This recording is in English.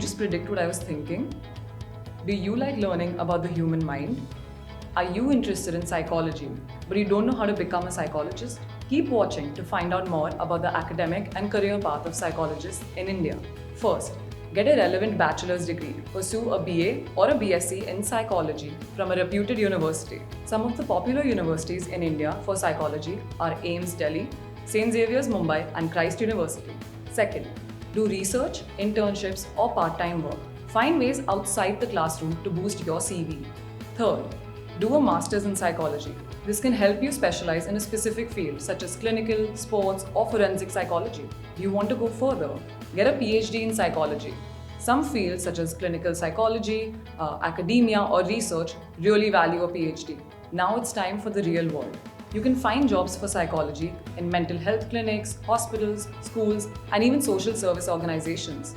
just predict what I was thinking? Do you like learning about the human mind? Are you interested in psychology, but you don't know how to become a psychologist? Keep watching to find out more about the academic and career path of psychologists in India. First, get a relevant bachelor's degree. Pursue a BA or a BSc in psychology from a reputed university. Some of the popular universities in India for psychology are AIMS Delhi, St. Xavier's Mumbai, and Christ University. Second, do research, internships, or part-time work. Find ways outside the classroom to boost your CV. Third, do a master's in psychology. This can help you specialize in a specific field such as clinical, sports, or forensic psychology. Do you want to go further? Get a PhD in psychology. Some fields such as clinical psychology, academia, or research really value a PhD. Now it's time for the real world. You can find jobs for psychology in mental health clinics, hospitals, schools, and even social service organizations.